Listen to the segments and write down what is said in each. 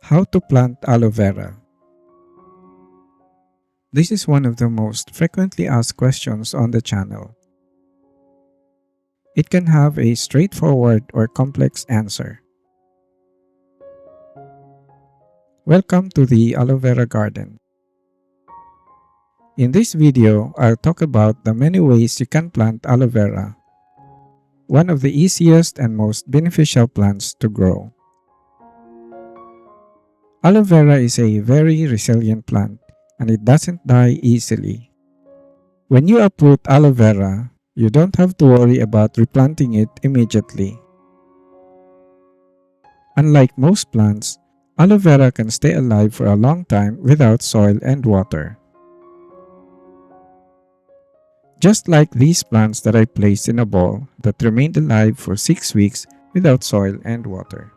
How to plant aloe vera. This is one of the most frequently asked questions on the channel. It can have a straightforward or complex answer. Welcome to the aloe vera garden. In this video, I'll talk about the many ways you can plant aloe vera, one of the easiest and most beneficial plants to grow. Aloe vera is a very resilient plant and it doesn't die easily. When you uproot aloe vera, you don't have to worry about replanting it immediately. Unlike most plants, aloe vera can stay alive for a long time without soil and water. Just like these plants that I placed in a bowl that remained alive for 6 weeks without soil and water.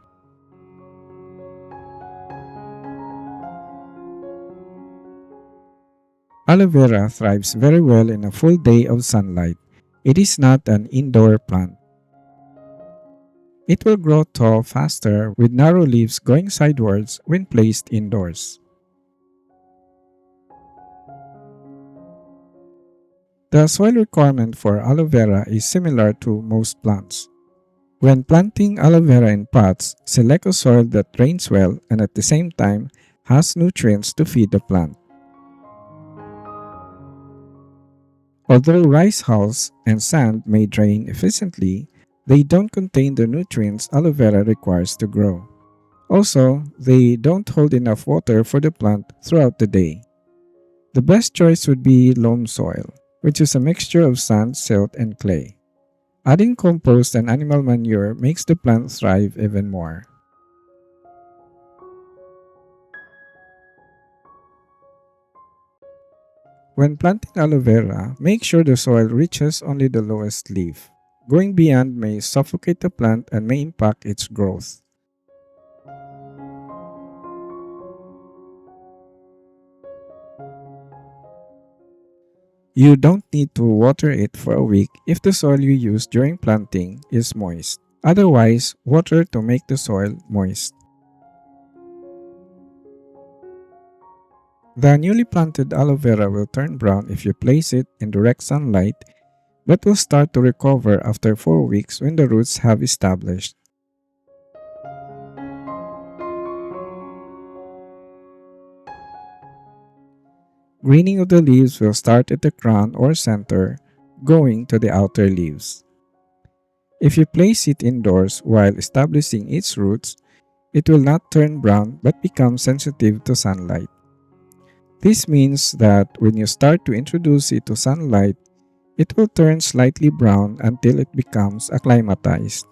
Aloe vera thrives very well in a full day of sunlight. It is not an indoor plant. It will grow tall faster with narrow leaves going sidewards when placed indoors. The soil requirement for aloe vera is similar to most plants. When planting aloe vera in pots, select a soil that drains well and at the same time has nutrients to feed the plant. Although rice hulls and sand may drain efficiently, they don't contain the nutrients aloe vera requires to grow. Also, they don't hold enough water for the plant throughout the day. The best choice would be loam soil, which is a mixture of sand, silt, and clay. Adding compost and animal manure makes the plant thrive even more. When planting aloe vera, make sure the soil reaches only the lowest leaf. Going beyond may suffocate the plant and may impact its growth. You don't need to water it for a week if the soil you use during planting is moist. Otherwise, water to make the soil moist. The newly planted aloe vera will turn brown if you place it in direct sunlight, but will start to recover after 4 weeks when the roots have established. Greening of the leaves will start at the crown or center, going to the outer leaves. If you place it indoors while establishing its roots, it will not turn brown but become sensitive to sunlight. This means that when you start to introduce it to sunlight, it will turn slightly brown until it becomes acclimatized.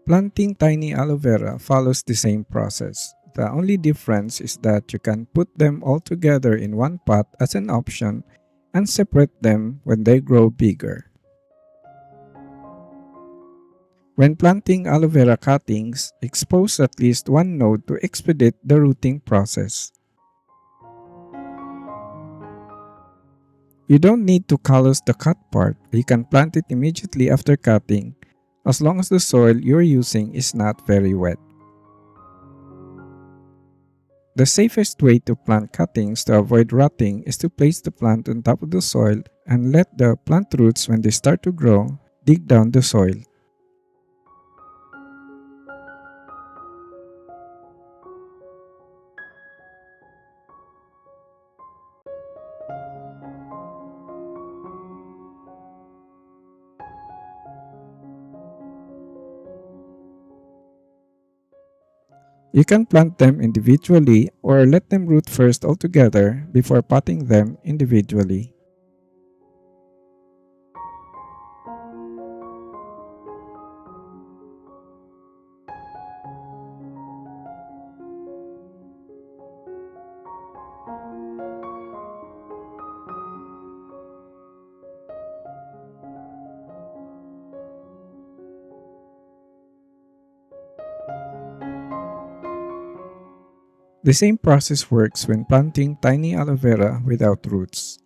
Planting tiny aloe vera follows the same process. The only difference is that you can put them all together in one pot as an option and separate them when they grow bigger. When planting aloe vera cuttings, expose at least one node to expedite the rooting process. You don't need to callus the cut part. You can plant it immediately after cutting, as long as the soil you're using is not very wet. The safest way to plant cuttings to avoid rotting is to place the plant on top of the soil and let the plant roots, when they start to grow, dig down the soil. You can plant them individually or let them root first altogether before potting them individually. The same process works when planting tiny aloe vera without roots.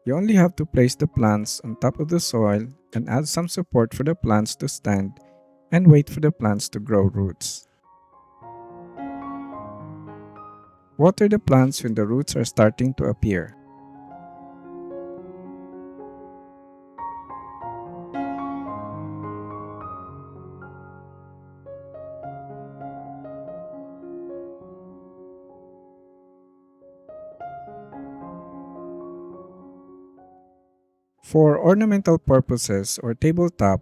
You only have to place the plants on top of the soil and add some support for the plants to stand and wait for the plants to grow roots. Water the plants when the roots are starting to appear. For ornamental purposes or tabletop,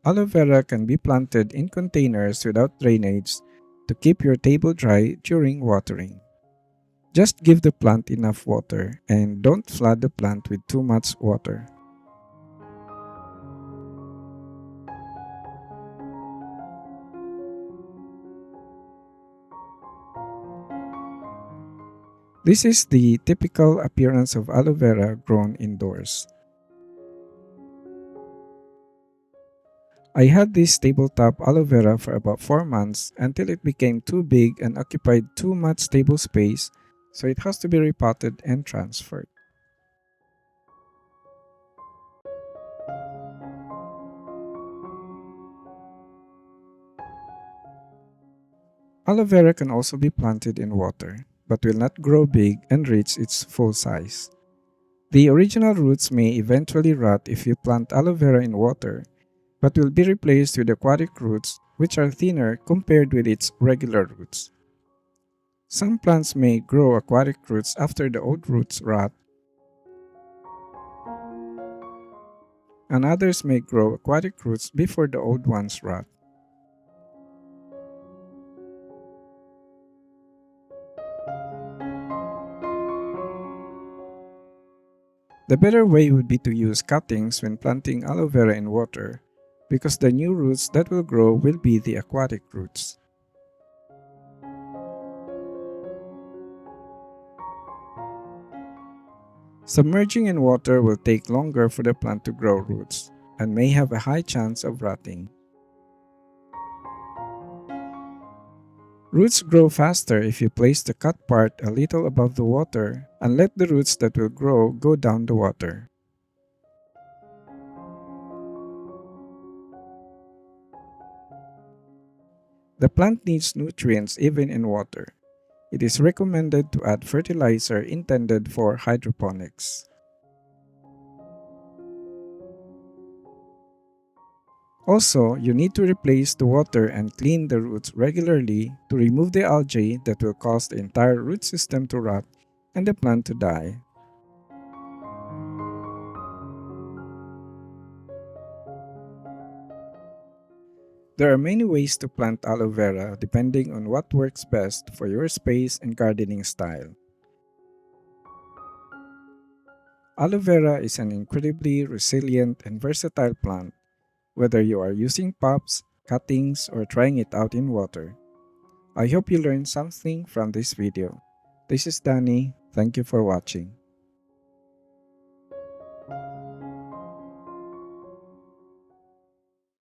aloe vera can be planted in containers without drainage to keep your table dry during watering. Just give the plant enough water and don't flood the plant with too much water. This is the typical appearance of aloe vera grown indoors. I had this tabletop aloe vera for about 4 months until it became too big and occupied too much table space, so it has to be repotted and transferred. Aloe vera can also be planted in water, but will not grow big and reach its full size. The original roots may eventually rot if you plant aloe vera in water, but will be replaced with aquatic roots which are thinner compared with its regular roots. Some plants may grow aquatic roots after the old roots rot, and others may grow aquatic roots before the old ones rot. The better way would be to use cuttings when planting aloe vera in water, because the new roots that will grow will be the aquatic roots. Submerging in water will take longer for the plant to grow roots and may have a high chance of rotting. Roots grow faster if you place the cut part a little above the water and let the roots that will grow go down the water. The plant needs nutrients even in water. It is recommended to add fertilizer intended for hydroponics. Also, you need to replace the water and clean the roots regularly to remove the algae that will cause the entire root system to rot and the plant to die. There are many ways to plant aloe vera depending on what works best for your space and gardening style. Aloe vera is an incredibly resilient and versatile plant, whether you are using pots, cuttings, or trying it out in water. I hope you learned something from this video. This is Danny. Thank you for watching.